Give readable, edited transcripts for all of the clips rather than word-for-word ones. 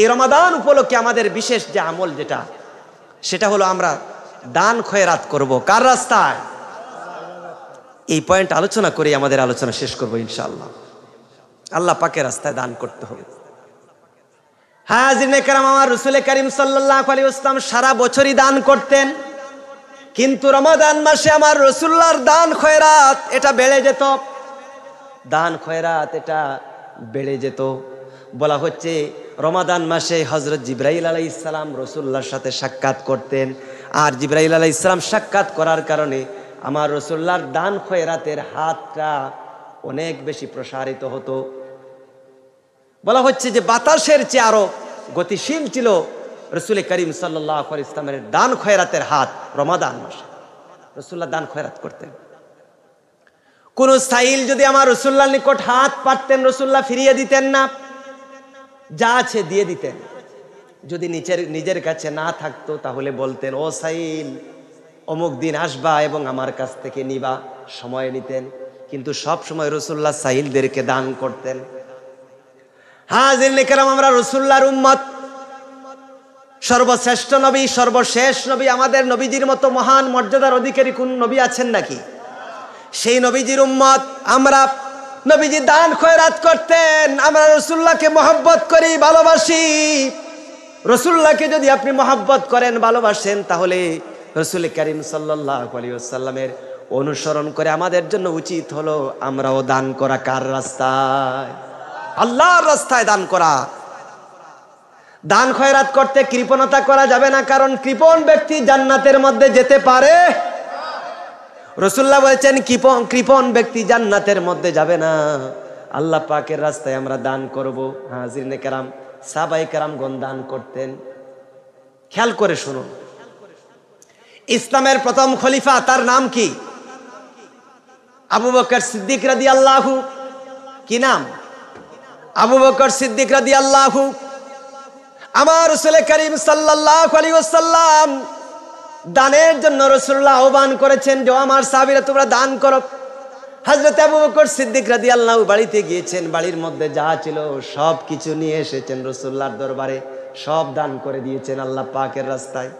এই রমাদান উপলক্ষে আমাদের বিশেষ যে আমল যেটা, সেটা হলো আমরা দান খয়রাত করব। কার রাস্তায়? এই পয়েন্ট আলোচনা করে আমাদের আলোচনা শেষ করব ইনশাআল্লাহ। আল্লাহ পাকের রাস্তায় দান করতে হবে। হাজিরিনে কেরাম, আমার রাসূল করিম সাল্লাল্লাহু আলাইহি ওয়াসাল্লাম সারা বছরই দান করতেন, কিন্তু রমাদান মাসে আমার রাসূলুল্লাহর দান খয়রাত এটা বেড়ে যেত। দান খয়রাত এটা বেড়ে যেত। বলা হচ্ছে রমাদান মাসে হযরত জিবরাইল আলাইহিস সালাম রাসূলুল্লাহর সাথে সাক্ষাৎ করতেন, আর জিবরাইল আলাইহিস সালাম সাক্ষাৎ করার কারণে আমার রাসূলুল্লাহর দান খয়রাতের হাতটা অনেক বেশি প্রসারিত হতো। বলা হচ্ছে যে বাতাসের চেয়ে আরো গতিশীল ছিল রাসূল করিম সাল্লাল্লাহু আলাইহি ওয়াসাল্লামের দান খয়রাতের হাত। রমাদান মাসে রাসূলুল্লাহ দান খয়রাত করতেন। কোন সাইল যদি আমার রাসূলুল্লাহর নিকট হাত পাততেন, রাসূলুল্লাহ ফিরিয়ে দিতেন না, যা আছে দিয়ে দিতেন। যদি নিজের কাছে না থাকতো তাহলে বলতেন, ও সাইল অমুক দিন আসবা এবং আমার কাছ থেকে নিবা, সময় নিতেন। কিন্তু সব সময় রাসূলুল্লাহ সাইলদেরকে দান করতেন। হাজিরিনে কেরাম, আমরা রাসূলুল্লাহর উম্মত, সর্বশ্রেষ্ঠ নবী, সর্বশেষ নবী, আমাদের নবীজির মতো মহান মর্যাদার অধিকারী কোন নবী আছেন নাকি? সেই নবীজির উম্মত আমরা। নবীজি দান খয়রাত করতেন। আমরা রাসূলুল্লাহকে মহব্বত করি, ভালোবাসি। রাসূলুল্লাহকে যদি আপনি মহব্বত করেন, ভালোবাসেন, তাহলে রাসূল করিম সাল্লাল্লাহু আলাইহি ওয়াসাল্লামের অনুসরণ করে আমাদের জন্য উচিত হলো আমরাও দান করা। কার রাস্তায়? আল্লাহর রাস্তায় দান করা। দান খয়রাত করতে কৃপণতা করা যাবে না, কারণ কৃপণ ব্যক্তি জান্নাতের মধ্যে যেতে পারে। রাসূলুল্লাহ বলেছেন কৃপণ ব্যক্তি জান্নাতের মধ্যে যাবে না। আল্লাহ পাকের রাস্তায় আমরা দান করব। হাজিরিনে কেরাম, সাহাবায়ে কেরামগণ দান করতেন। খেয়াল করে শুনুন, ইসলামের প্রথম খলিফা, তার নাম কি? আবু বকর সিদ্দিক রাদিয়াল্লাহু। কি নাম? আবু বকর সিদ্দিক রাদিয়াল্লাহু। আমার রাসূল করিম সাল্লাল্লাহু আলাইহি ওয়াসাল্লাম দানের জন্য রাসূলুল্লাহ আহ্বান করেছেন যে আমার সাহাবীরা তোমরা দান করো। হযরত আবু বকর সিদ্দিক রাদিয়াল্লাহু বাড়িতে গিয়েছেন, বাড়ির মধ্যে যা ছিল সব কিছু নিয়ে এসেছেন রাসূলুল্লাহর দরবারে, সব দান করে দিয়েছেন আল্লাহ পাকের রাস্তায়।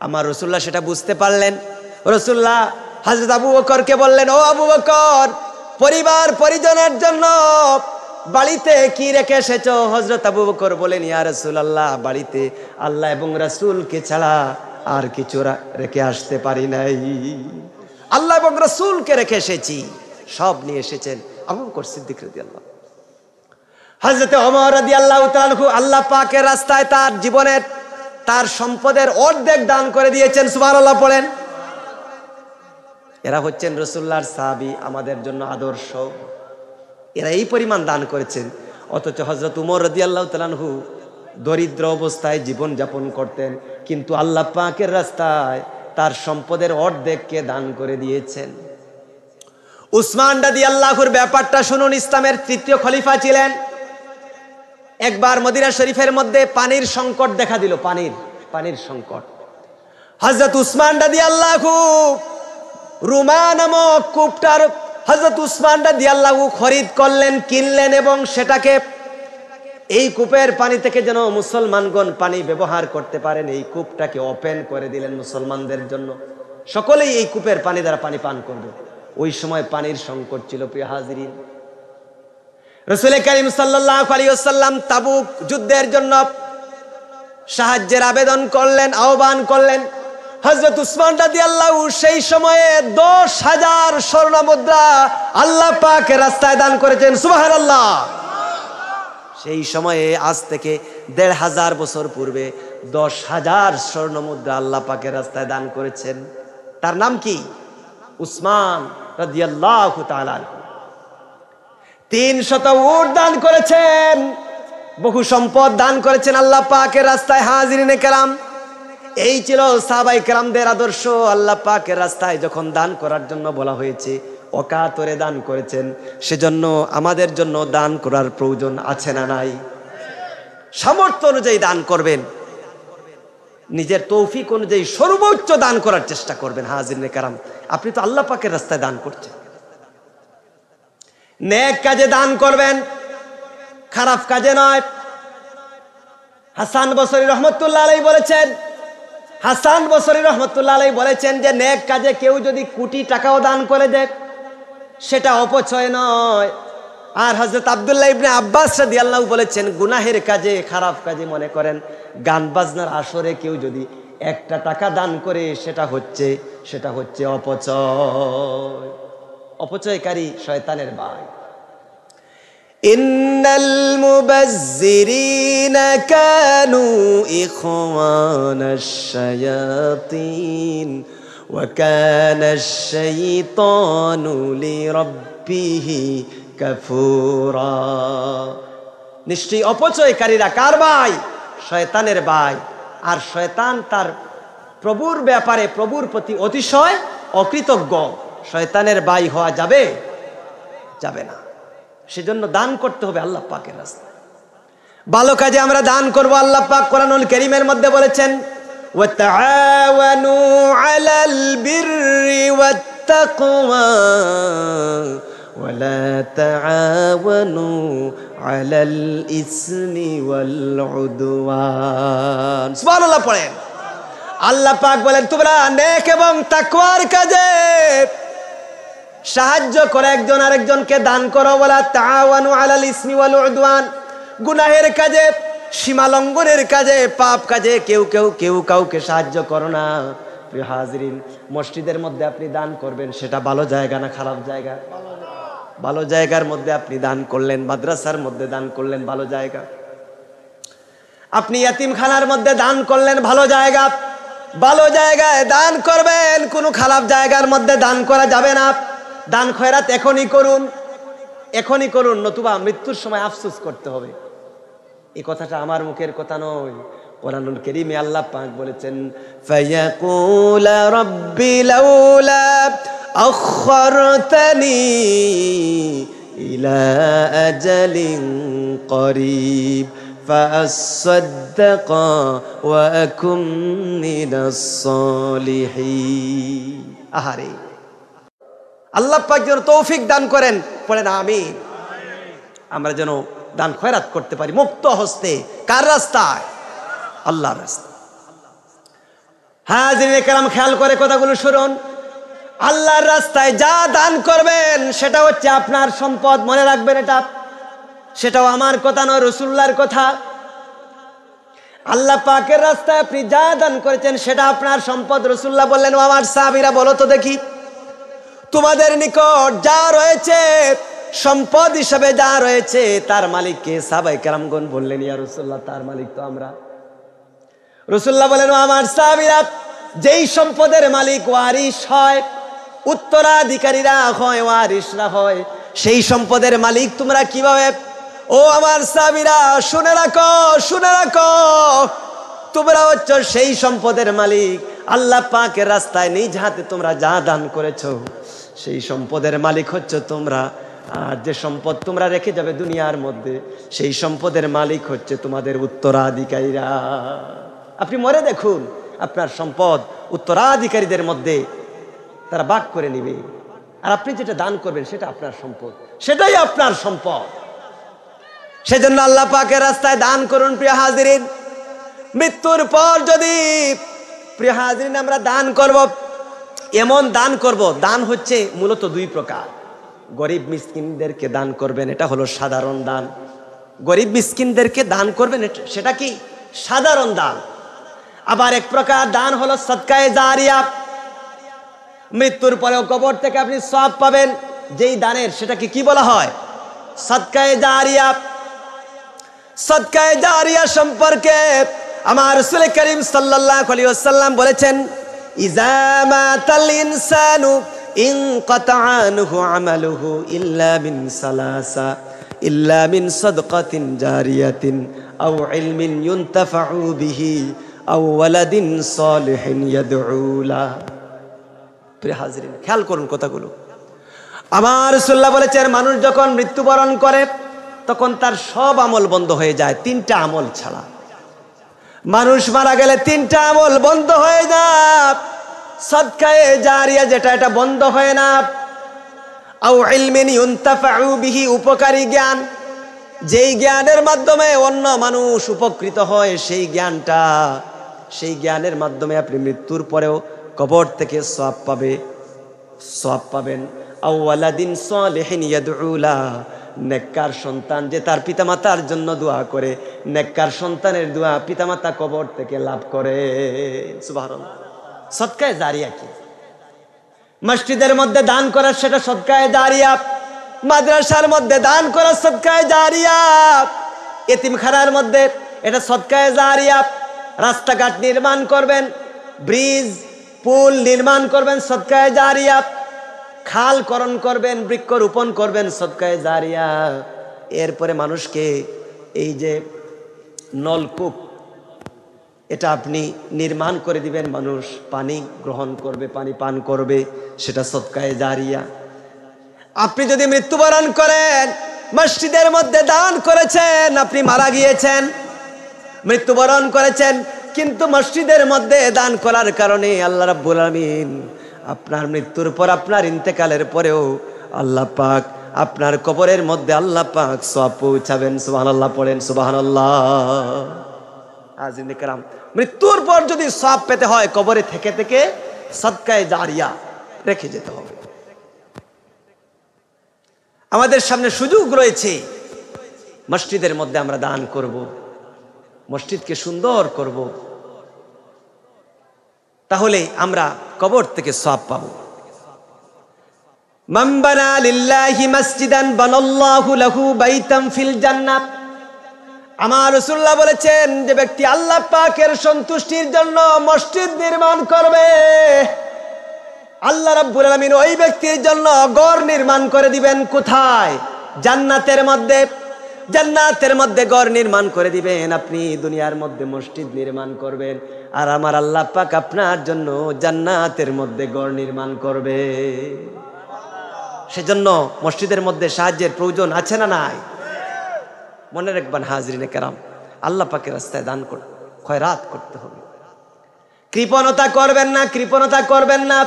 আমার রাসূলুল্লাহ সেটা বুঝতে পারলেন। রাসূলুল্লাহ হযরত আবু বকরকে বললেন, ও আবু বকর, পরিবার পরিজনের জন্য বাড়িতে কি রেখে এসেছো? হযরত আবু বকর বলেন, ইয়া রাসূলুল্লাহ, বাড়িতে আল্লাহ এবং রাসূলকে ছাড়া আর কিছু রেখে আসতে পারি নাই। আল্লাহ এবং রাসূলকে রেখে এসেছি। সব নিয়ে এসেছেন আবু বকর সিদ্দিক রাদিয়াল্লাহু। হযরত ওমর রাদিয়াল্লাহু তাআলা আনহু আল্লাহ পাকের রাস্তায় তার জীবনের, তার সম্পদের অর্ধেক দান করে দিয়েছেন। সুবহানাল্লাহ পড়েন। এরা হচ্ছেন রাসূলুল্লাহর সাহাবী, আমাদের জন্য আদর্শ। এরা এই পরিমাণ দান করেছেন। অথচ হযরত উমর রাদিয়াল্লাহু তাআলা আনহু দরিদ্র অবস্থায় জীবন যাপন করতেন, কিন্তু আল্লাহ পাকের রাস্তায় তার সম্পদের অর্ধেককে দান করে দিয়েছেন। উসমান রাদিয়াল্লাহুর ব্যাপারটা শুনুন। ইসলামের তৃতীয় খলিফা ছিলেন। একবার মদিনা শরীফের মধ্যে পানির সংকট দেখা দিল, পানির সংকট। হযরত উসমান রাদিয়াল্লাহু রুমা নামক কূপটার হযরত উসমান রাদিয়াল্লাহু খরিদ করলেন, কিনলেন, এবং সেটাকে এই কূপের পানি থেকে যেন মুসলমানগণ পানি ব্যবহার করতে পারেন, এই কূপটাকে ওপেন করে দিলেন মুসলমানদের জন্য। সকলেই এই কূপের পানি দ্বারা পানি পান করবে। ওই সময় পানির সংকট ছিল। প্রিয় হাজিরিন, রাসূল করিম সাল্লাল্লাহু আলাইহি ওয়াসাল্লাম তাবুক যুদ্ধের জন্য সাহায্যের আবেদন করলেন, আহ্বান করলেন। হযরত উসমান রাদিয়াল্লাহু সেই সময়ে 10,000 স্বর্ণ মুদ্রা আল্লাহ পাকের রাস্তায় দান করেছেন। সুবহানাল্লাহ। সেই সময়ে আজ থেকে 1,500 বছর পূর্বে 10,000 স্বর্ণ মুদ্রা আল্লাহ পাকের রাস্তায় দান করেছেন। তার নাম কি? উসমান রাদিয়াল্লাহু তাআলা। 300 উট দান করেছেন, বহু সম্পদ দান করেছেন আল্লাহ পাকের রাস্তায়। হাজিরিনে কেরাম, এই ছিল সাহাবায়ে কেরামদের আদর্শ। আল্লাহ পাকের রাস্তায় যখন দান করার জন্য বলা হয়েছে, অকাতরে দান করেছেন। সেজন্য আমাদের জন্য দান করার প্রয়োজন আছে না নাই? সামর্থ্য অনুযায়ী দান করবেন, নিজের তৌফিক অনুযায়ী সর্বোচ্চ দান করার চেষ্টা করবেন। হাজিরিনে কেরাম, আপনি তো আল্লাহ পাকের রাস্তায় দান করছেন। নেক কাজে দান করবেন, খারাপ কাজে নয়। হাসান বসরি রহমতুল্লাহ আলাইহি বলেছেন, হাসান বসরি রহমতুল্লাহ আলাইহি বলেছেন যে নেক কাজে কেউ যদি কোটি টাকাও দান করে দেয় সেটা অপচয় নয়। আর হযরত আব্দুল্লাহ ইবনে আব্বাস রাদিয়াল্লাহু বলেছেন গুনাহের কাজে, খারাপ কাজে, মনে করেন গান বাজনার আসরে কেউ যদি একটা টাকা দান করে সেটা হচ্ছে অপচয়। অপচয়কারী শয়তানের ভাই। ইন্নাল মুবাজ্জিরিনা কানু ইখওয়ানাশ শায়াতিন ওয়া কানাশ শাইতানু লিরাব্বিহি কাফুরা। নিশ্চয়ই অপচয়কারীরা কার ভাই? শয়তানের ভাই। আর শয়তান তার প্রভুর ব্যাপারে, প্রভুর প্রতি অতিশয় অকৃতজ্ঞ। শয়তানের ভাই হওয়া যাবে না। সেজন্য দান করতে হবে আল্লাহ পাকের রাস্তায়। ভালো কাজে আমরা দান করব। আল্লাহ পাক কোরআনুল কারীমের মধ্যে বলেছেন ওয়া তাআওয়ানু আলাল বিররি ওয়াত তাকওয়া ওয়া লা তাআওয়ানু আলাল ইসমি ওয়াল উদওয়ান। সুবহানাল্লাহ পড়েন। আল্লাহ পাক বলেন তোমরা নেক এবং তাকওয়ার কাজে সাহায্য করে একজন আরেকজনকে দান করো। ওয়ালা তাআওয়ানু আলাল ইসমি ওয়াল উদওয়ান। গুনাহের কাজে, সীমা লঙ্ঘনের কাজে, পাপ কাজে কেউ কাউকে সাহায্য করো না। প্রিয় হাজিরিন, মসজিদের মধ্যে আপনি দান করবেন সেটা ভালো জায়গা না খারাপ জায়গা? ভালো জায়গার মধ্যে আপনি দান করলেন, মাদ্রাসার মধ্যে দান করলেন, ভালো জায়গা। আপনি ইয়াতিমখানার মধ্যে দান করলেন, ভালো জায়গা। ভালো জায়গায় দান করবেন, কোনো খারাপ জায়গার মধ্যে দান করা যাবে না। দান খয়রাত এখনই করুন, নতুবা মৃত্যুর সময় আফসোস করতে হবে। এই কথাটা আমার মুখের কথা নয়, কোরআনুল কারীমে আল্লাহ পাক বলেছেন ফায়াকুল রাব্বি লাউলা আখখারতানি ইলা আজালিন করিব ফাআসাদ্দাকা ওয়া আকুম মিনাস সালিহিন। আহারে, আল্লাহ পাক যেন তৌফিক দান করেন, পড়েন আমিন। আমরা যেন দান খয়রাত করতে পারি মুক্ত হস্তে। কার রাস্তায়? আল্লাহর রাস্তায়। হাজিরিনে কেরাম, খেয়াল করে কথাগুলো শুনুন। আল্লাহর রাস্তায় যা দান করবেন সেটা হচ্ছে আপনার সম্পদ, মনে রাখবেন এটা। সেটাও আমার কথা নয়, রাসূলুল্লাহর কথা। আল্লাহ পাকের রাস্তায় আপনি যা দান করেছেন সেটা আপনার সম্পদ। রাসূলুল্লাহ বললেন ও আমার সাহাবীরা বলো তো দেখি, তোমাদের নিকট যা রয়েছে, সম্পদ হিসাবে যা রয়েছে, তার মালিক কে? সাহাবায়ে কেরামগণ বললেন ইয়া রাসূলুল্লাহ, তার মালিক তো আমরা। রাসূলুল্লাহ বলেন ও আমার সাহাবীরা, যেই সম্পদের মালিক ওয়ারিশ হয়, উত্তরাধিকারীরা হয়, ওয়ারিশরা হয়, সেই সম্পদের মালিক তোমরা কিভাবে? ও আমার সাহাবীরা শুনে রাখো, তোমরা হচ্ছ সেই সম্পদের মালিক। আল্লাহ পাকের রাস্তায় নিজ হাতে তোমরা যা দান করেছো সেই সম্পদের মালিক হচ্ছ তোমরা। আর যে সম্পদ তোমরা রেখে যাবে দুনিয়ার মধ্যে, সেই সম্পদের মালিক হচ্ছে তোমাদের উত্তরাধিকারীরা। আপনি মরে দেখুন, আপনার সম্পদ উত্তরাধিকারীদের মধ্যে তারা ভাগ করে নিবে। আর আপনি যেটা দান করবেন সেটা আপনার সম্পদ, সেটাই আপনার সম্পদ। সেজন্য আল্লাহ পাকের রাস্তায় দান করুন। প্রিয় হাজিরিন, মৃত্যুর পর যদি, প্রিয় হাজিরিন, আমরা দান করব, এমন দান করব, দান হচ্ছে মূলত দুই প্রকার। গরিব মিসকিনদেরকে দান করবেন, এটা হলো সাধারণ দান। গরিব মিসকিনদেরকে দান করবেন, সেটা কি? সাধারণ দান। আবার এক প্রকার দান হলো সদকায়ে জারিয়া। মৃত্যুর পরেও কবর থেকে আপনি সওয়াব পাবেন যেই দানের, সেটাকে কি বলা হয়? সদকায়ে জারিয়া। সদকায়ে জারিয়া সম্পর্কে আমার রাসূল করিম সাল্লাল্লাহু আলাইহি ওয়াসাল্লাম বলেছেন ইযা মাতাল ইনসানু ইনকাতা আনহু আমালুহু ইল্লা মিন সালাসা ইল্লা মিন সাদকাতিন জারিয়াতিন আও ইলমিন ইউনতাফাউ বিহি আও ওয়ালাদিন সালিহিন ইয়াদউ লা। প্রিয় হাজিরিন, খেয়াল করুন কথাগুলো। আমার রাসূলুল্লাহ বলেছেন মানুষ যখন মৃত্যুবরণ করে তখন তার সব আমল বন্ধ হয়ে যায়, তিনটা আমল ছাড়া। মানুষ মারা গেলে তিনটা আমল বন্ধ হয়ে যায়। সদকায়ে জারিয়া যেটা, এটা বন্ধ হয় না। আও ইলমিন ইউনতাফাউ বিহি, উপকারী জ্ঞান যেই জ্ঞানের মাধ্যমে অন্য মানুষ উপকৃত হয়, সেই জ্ঞানের মাধ্যমে আপনি মৃত্যুর পরেও কবর থেকে সওয়াব পাবেন। আও ওয়ালাদিন সালিহিন ইয়াদউ লা, নেককার সন্তান যে তার পিতামাতার জন্য দোয়া করে, নেককার সন্তানের দোয়া পিতামাতা কবর থেকে লাভ করে। সুবহানাল্লাহ। সদকায়ে জারিয়া কি? মসজিদের মধ্যে দান করা সেটা সদকায়ে জারিয়া, মাদ্রাসার মধ্যে দান করা সদকায়ে জারিয়া, এতিমখানার মধ্যে এটা সদকায়ে জারিয়া, রাস্তাঘাট নির্মাণ করবেন, ব্রিজ পুল নির্মাণ করবেন সদকায়ে জারিয়া, খাল করণ করবেন, বৃক্ষরোপণ করবেন সদকায়ে জারিয়া। এরপরে মানুষকে এই যে নলকূপ এটা আপনি নির্মাণ করে দিবেন, মানুষ পানি গ্রহণ করবে, পানি পান করবে, সেটা সদকায়ে জারিয়া। আপনি যদি মৃত্যুবরণ করেন, মসজিদের মধ্যে দান করেছেন, আপনি মারা গিয়েছেন, মৃত্যুবরণ করেছেন, কিন্তু মসজিদের মধ্যে দান করার কারণে আল্লাহ রাব্বুল আলামিন আপনার মৃত্যুর পর, আপনার ইন্তেকালের পরেও আল্লাহ পাক আপনার কবরের মধ্যে আল্লাহ পাক সওয়াব পৌঁছাবেন। সুবহানাল্লাহ পড়েন, সুবহানাল্লাহ। আজিনে কেরাম, মৃত্যুর পর যদি সওয়াব পেতে হয়, কবরে থেকে থেকে সদকায়ে জারিয়া রেখে যেতে হবে। আমাদের সামনে সুযোগ রয়েছে, মসজিদের মধ্যে আমরা দান করব, মসজিদকে সুন্দর করব, তাহলে আমরা কবর থেকে সওয়াব পাবো। মান বানা লিল্লাহি মাসজিদান বানাল্লাহু লাহু বাইতান ফিল জান্নাহ। আমার রাসূলুল্লাহ বলেছেন, যে ব্যক্তি আল্লাহ পাকের সন্তুষ্টির জন্য মসজিদ নির্মাণ করবে, আল্লাহ রাব্বুল আলামিন ওই ব্যক্তির জন্য ঘর নির্মাণ করে দিবেন। কোথায়? জান্নাতের মধ্যে। জান্নাতের মধ্যে ঘর নির্মাণ করে দিবেন। আপনি দুনিয়ার মধ্যে মসজিদ নির্মাণ করবেন, আর আমার আল্লাহ পাক আপনার জন্য জান্নাতের মধ্যে ঘর নির্মাণ করবে। সেজন্য মসজিদের মধ্যে সাহায্যের প্রয়োজন আছে না নাই? মনে রাখবেন হাজরিনে কেরাম, আল্লাহ পাকের রাস্তায় দান করতে, খয়রাত করতে হবে। কৃপণতা করবেন না, কৃপণতা করবেন না।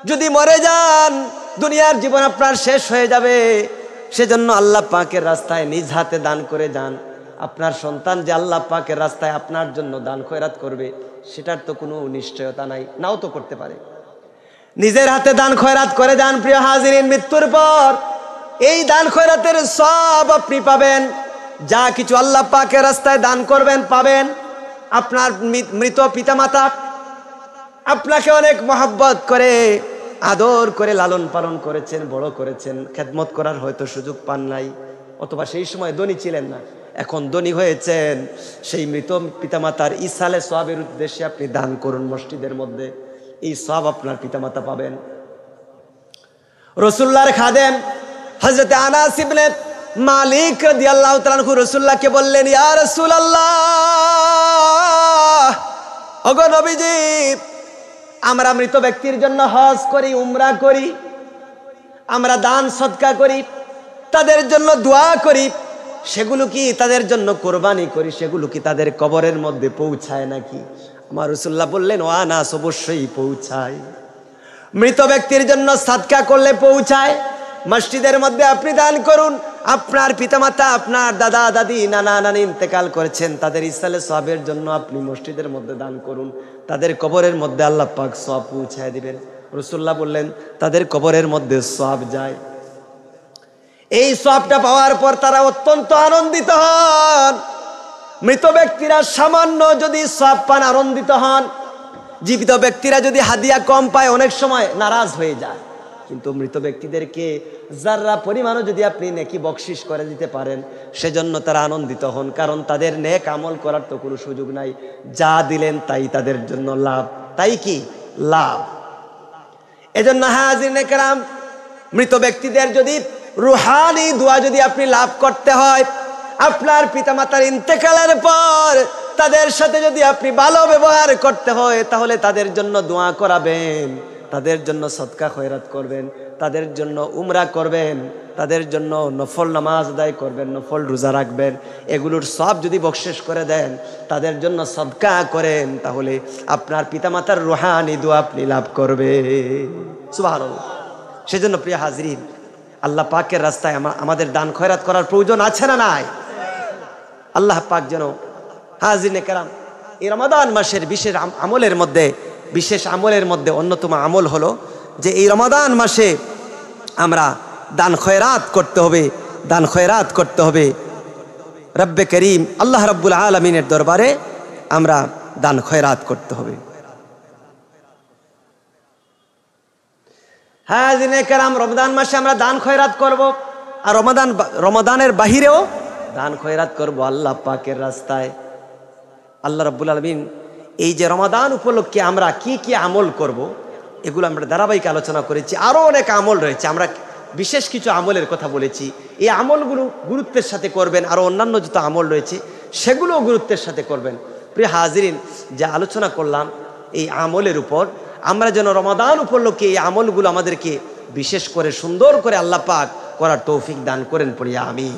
যদি মরে যান, দুনিয়ার জীবন আপনার শেষ হয়ে যাবে। সেজন্য আল্লাহ পাকের রাস্তায় নিজ হাতে দান করে যান। আপনার সন্তান যে আল্লাহ পাকের রাস্তায় আপনার জন্য দান খয়রাত করবে, সেটার তো কোনো নিশ্চয়তা নাই, নাও তো করতে পারে। নিজের হাতে দান খয়রাত করে যান। প্রিয় হাজিরিন, মৃত্যুর পর এই দান খয়রাতের সব আপনি পাবেন। যা কিছু আল্লাহ পাকের রাস্তায় দান করবেন পাবেন। আপনার মৃত পিতামাতা আপনাকে অনেক মহব্বত করে, আদর করে লালন পালন করেছেন, বড় করেছেন, খেদমত করার হয়তো সুযোগ পান নাই, অথবা সেই সময় ধনী ছিলেন না, এখন ধনী হয়েছেন। সেই মৃত পিতামাতার ইসালে সওয়াবের উদ্দেশ্যে আপনি দান করুন মসজিদের মধ্যে, এই সওয়াব আপনার পিতামাতা পাবেন। রাসূলুল্লাহর খাদেম হযরত আনাস ইবনে মালিক রাদিয়াল্লাহু তাআলা আনহু রাসূলুল্লাহকে বললেন, ইয়া রাসূলুল্লাহ, ওগো নবীজি, আমরা মৃত ব্যক্তির জন্য হজ করি, উমরা করি, আমরা দান সদকা করি, তাদের জন্য দোয়া করি, সেগুলো কি তাদের জন্য কোরবানি করি, সেগুলো কি তাদের কবরের মধ্যে পৌঁছায় নাকি? আমার রাসূলুল্লাহ বললেন, ও আনাস, অবশ্যই পৌঁছায়। মৃত ব্যক্তির জন্য সাদকা করলে পৌঁছায়। মসজিদের মধ্যে আপনি দান করুন। আপনার পিতামাতা, আপনার দাদা দাদি, নানা নানি ইন্তেকাল করেছেন, তাদের ইসালে সওয়াবের জন্য আপনি মসজিদের মধ্যে দান করুন। তাদের কবরের মধ্যে আল্লাহ পাক সওয়াব পৌঁছায় দিবেন। রাসূলুল্লাহ বললেন, তাদের কবরের মধ্যে সওয়াব যায়। এই সওয়াবটা পাওয়ার পর তারা অত্যন্ত আনন্দিত হন। মৃত ব্যক্তিরা সামান্য যদি সওয়াব পান, আনন্দিত হন। জীবিত ব্যক্তিরা যদি হাদিয়া কম পায়, অনেক সময় নারাজ হয়ে যায়। কিন্তু মৃত ব্যক্তিদেরকে যারা পরিমাণও যদি আপনি নেকি বকশিশ করে দিতে পারেন, সেজন্য তারা আনন্দিত হন, কারণ তাদের নেক আমল করার তো কোনো সুযোগ নাই। যা দিলেন তাই তাদের জন্য লাভ, তাই কি লাভ। এজন্য হাজিরিনে কেরাম, মৃত ব্যক্তিদের যদি রুহানি দোয়া যদি আপনি লাভ করতে হয়, আপনার পিতামাতার ইন্তেকালের পর তাদের সাথে যদি আপনি ভালো ব্যবহার করতে হয়, তাহলে তাদের জন্য দোয়া করাবেন, তাদের জন্য সদকা খয়রাত করবেন, তাদের জন্য উমরা করবেন, তাদের জন্য নফল নামাজ আদায় করবেন, নফল রোজা রাখবেন। এগুলোর সব যদি বকশিশ করে দেন, তাদের জন্য সদকা করেন, তাহলে আপনার পিতামাতার রুহানি দোয়া আপনি লাভ করবেন। সুবহানাল্লাহ। সেজন্য প্রিয় হাজরিন, আল্লাহ পাকের রাস্তায় আমাদের দান খয়রাত করার প্রয়োজন আছে না নাই? আল্লাহ পাক যেন হাজিরিনে কেরাম এই রমাদান মাসের বিশেষ আমলের মধ্যে অন্যতম আমল হলো যে এই রমাদান মাসে আমরা দান খয়রাত করতে হবে রব্বে করিম আল্লাহ রাব্বুল আলামিনের দরবারে আমরা দান খয়রাত করতে হবে। হাজিরিনে কেরাম রমজান মাসে আমরা দান খয়রাত করব, আর রমাদানের বাহিরেও দান খয়রাত করব আল্লাহ পাকের রাস্তায়। আল্লাহ রাব্বুল আলামিন এই যে রমাদান উপলক্ষে আমরা কি কি আমল করব, এগুলো আমরা ধারাবাহিক আলোচনা করেছি। আরও অনেক আমল রয়েছে, আমরা বিশেষ কিছু আমলের কথা বলেছি। এই আমলগুলো গুরুত্বের সাথে করবেন, আরও অন্যান্য যত আমল রয়েছে সেগুলোও গুরুত্বের সাথে করবেন। প্রিয় হাজিরিন, যা আলোচনা করলাম এই আমলের উপর, আমরা যেন রমাদান উপলক্ষে এই আমলগুলো আমাদেরকে বিশেষ করে সুন্দর করে আল্লাহ পাক করার তৌফিক দান করেন, পড়িয়া আমিন।